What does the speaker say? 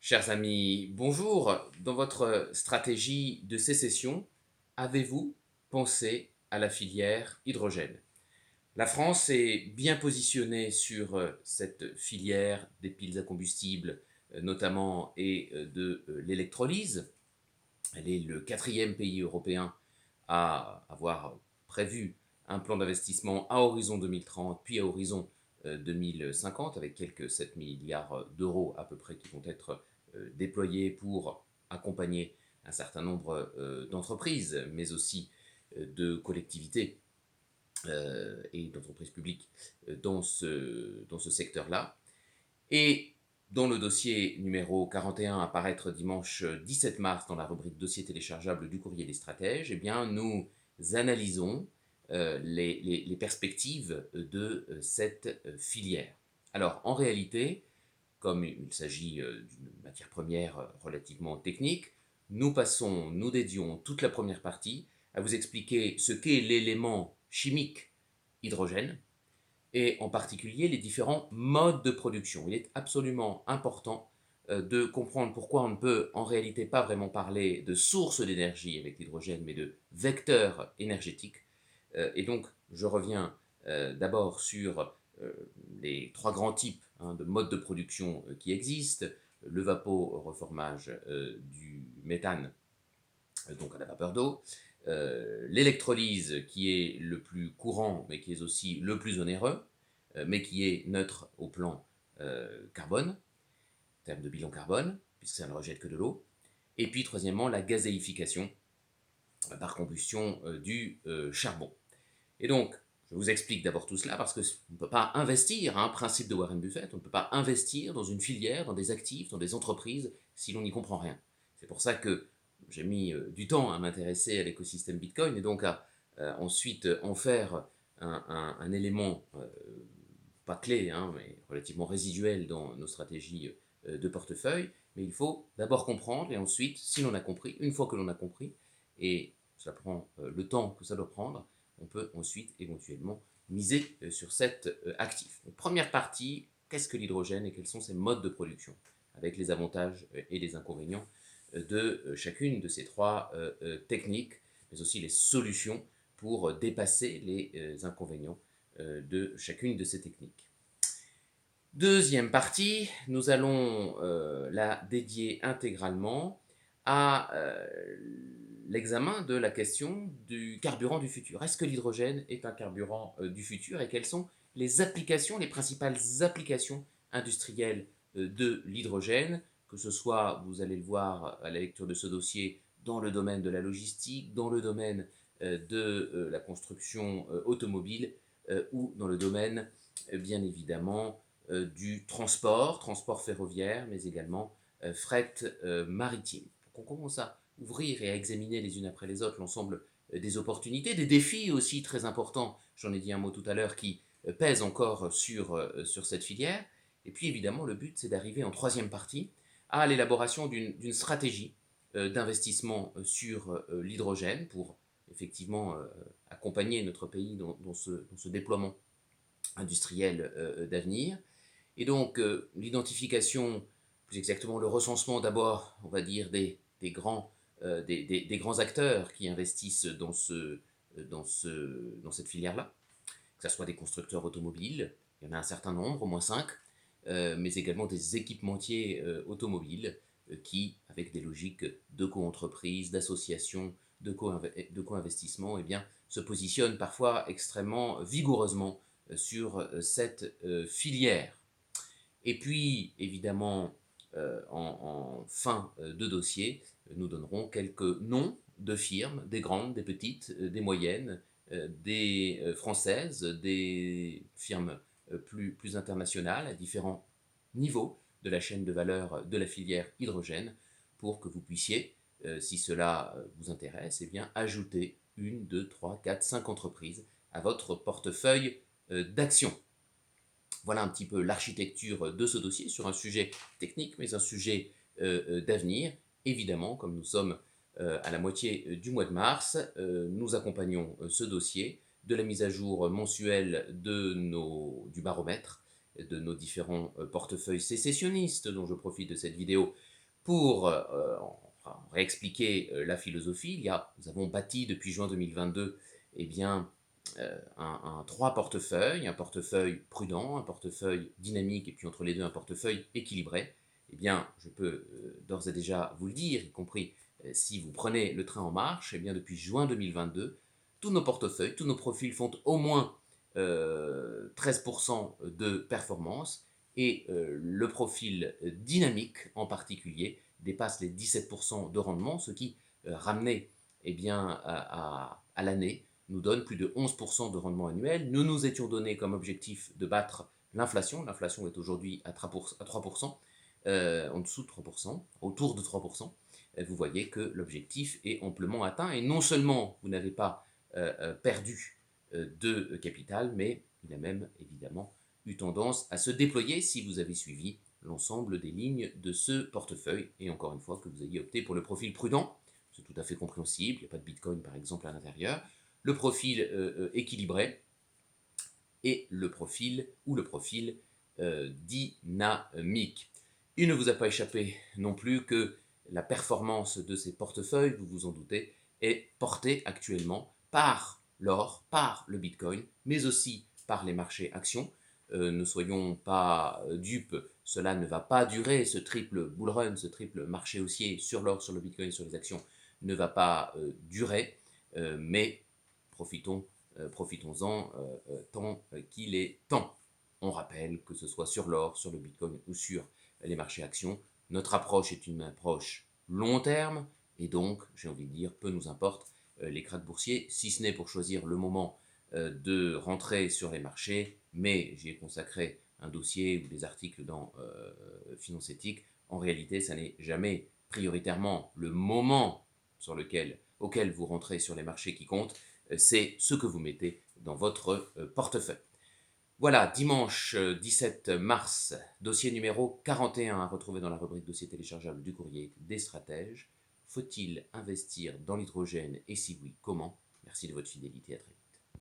Chers amis, bonjour. Dans votre stratégie de sécession, avez-vous pensé à la filière hydrogène? La France est bien positionnée sur cette filière des piles à combustible, notamment, et de l'électrolyse. Elle est le quatrième pays européen à avoir prévu un plan d'investissement à horizon 2030, puis à horizon 2050, avec quelques 7 milliards d'euros à peu près qui vont être déployés pour accompagner un certain nombre d'entreprises, mais aussi de collectivités et d'entreprises publiques dans ce secteur-là. Et dans le dossier numéro 41 à paraître dimanche 17 mars dans la rubrique dossier téléchargeable du courrier des stratèges, eh bien, nous analysons les perspectives de cette filière. Alors, en réalité, comme il s'agit d'une matière première relativement technique, nous dédions toute la première partie à vous expliquer ce qu'est l'élément chimique hydrogène, et en particulier les différents modes de production. Il est absolument important de comprendre pourquoi on ne peut en réalité pas vraiment parler de source d'énergie avec l'hydrogène, mais de vecteur énergétique. Et donc, je reviens d'abord sur les trois grands types de modes de production qui existent. Le vaporeformage du méthane, donc à la vapeur d'eau, l'électrolyse qui est le plus courant mais qui est aussi le plus onéreux, mais qui est neutre au plan carbone, en termes de bilan carbone, puisque ça ne rejette que de l'eau. Et puis troisièmement, la gazéification par combustion du charbon. Et donc, je vous explique d'abord tout cela parce qu'on ne peut pas investir, principe de Warren Buffett, on ne peut pas investir dans une filière, dans des actifs, dans des entreprises, si l'on n'y comprend rien. C'est pour ça que j'ai mis du temps à m'intéresser à l'écosystème Bitcoin et donc à ensuite en faire un élément, pas clé, mais relativement résiduel dans nos stratégies de portefeuille. Mais il faut d'abord comprendre et ensuite, si l'on a compris, une fois que l'on a compris, et ça prend le temps que ça doit prendre, on peut ensuite éventuellement miser sur cet actif. Donc, première partie, qu'est-ce que l'hydrogène et quels sont ses modes de production, avec les avantages et les inconvénients de chacune de ces trois techniques, mais aussi les solutions pour dépasser les inconvénients de chacune de ces techniques. Deuxième partie, nous allons la dédier intégralement à l'examen de la question du carburant du futur. Est-ce que l'hydrogène est un carburant du futur et quelles sont les applications, les principales applications industrielles de l'hydrogène, que ce soit, vous allez le voir à la lecture de ce dossier, dans le domaine de la logistique, dans le domaine de la construction automobile ou dans le domaine, bien évidemment, du transport ferroviaire, mais également fret maritime. Donc on commence à ouvrir et à examiner les unes après les autres l'ensemble des opportunités, des défis aussi très importants, j'en ai dit un mot tout à l'heure, qui pèsent encore sur cette filière. Et puis évidemment, le but, c'est d'arriver en troisième partie à l'élaboration d'une stratégie d'investissement sur l'hydrogène pour effectivement accompagner notre pays dans ce déploiement industriel d'avenir. Et donc, l'identification, plus exactement le recensement d'abord, on va dire, des grands acteurs qui investissent dans cette filière-là, que ce soit des constructeurs automobiles, il y en a un certain nombre, au moins 5, mais également des équipementiers automobiles qui, avec des logiques de co-entreprise, d'association, de co-investissement, eh bien, se positionnent parfois extrêmement vigoureusement sur cette filière. Et puis, évidemment, en fin de dossier, nous donnerons quelques noms de firmes, des grandes, des petites, des moyennes, des françaises, des firmes plus internationales à différents niveaux de la chaîne de valeur de la filière hydrogène pour que vous puissiez, si cela vous intéresse, eh bien, ajouter une, deux, trois, quatre, cinq entreprises à votre portefeuille d'actions. Voilà un petit peu l'architecture de ce dossier sur un sujet technique, mais un sujet d'avenir. Évidemment, comme nous sommes à la moitié du mois de mars, nous accompagnons ce dossier de la mise à jour mensuelle du baromètre, de nos différents portefeuilles sécessionnistes, dont je profite de cette vidéo Pour réexpliquer la philosophie, nous avons bâti depuis juin 2022 eh bien, trois portefeuilles, un portefeuille prudent, un portefeuille dynamique et puis entre les deux un portefeuille équilibré. Eh bien, je peux d'ores et déjà vous le dire, y compris si vous prenez le train en marche, eh bien, depuis juin 2022, tous nos portefeuilles, tous nos profils font au moins 13% de performance et le profil dynamique en particulier dépasse les 17% de rendement, ce qui, ramené eh bien, à l'année, nous donne plus de 11% de rendement annuel. Nous nous étions donné comme objectif de battre l'inflation. L'inflation est aujourd'hui à 3%, en dessous de 3%, autour de 3%. Vous voyez que l'objectif est amplement atteint et non seulement vous n'avez pas perdu de capital, mais il a même évidemment eu tendance à se déployer si vous avez suivi l'ensemble des lignes de ce portefeuille. Et encore une fois, que vous ayez opté pour le profil prudent, c'est tout à fait compréhensible, il n'y a pas de Bitcoin par exemple à l'intérieur, le profil équilibré et le profil dynamique. Il ne vous a pas échappé non plus que la performance de ces portefeuilles, vous vous en doutez, est portée actuellement par l'or, par le Bitcoin, mais aussi par les marchés actions. Ne soyons pas dupes, cela ne va pas durer, ce triple bull run, ce triple marché haussier sur l'or, sur le Bitcoin, sur les actions, ne va pas durer, mais profitons-en tant qu'il est temps. On rappelle que ce soit sur l'or, sur le Bitcoin ou sur les marchés actions, notre approche est une approche long terme et donc, j'ai envie de dire, peu nous importe les cracks boursiers, si ce n'est pour choisir le moment de rentrer sur les marchés, mais j'y ai consacré un dossier ou des articles dans Finance Éthique. En réalité, ça n'est jamais prioritairement le moment auquel vous rentrez sur les marchés qui compte, c'est ce que vous mettez dans votre portefeuille. Voilà, dimanche 17 mars, dossier numéro 41 à retrouver dans la rubrique dossier téléchargeable du courrier des stratèges. Faut-il investir dans l'hydrogène et si oui, comment? Merci de votre fidélité, à très vite.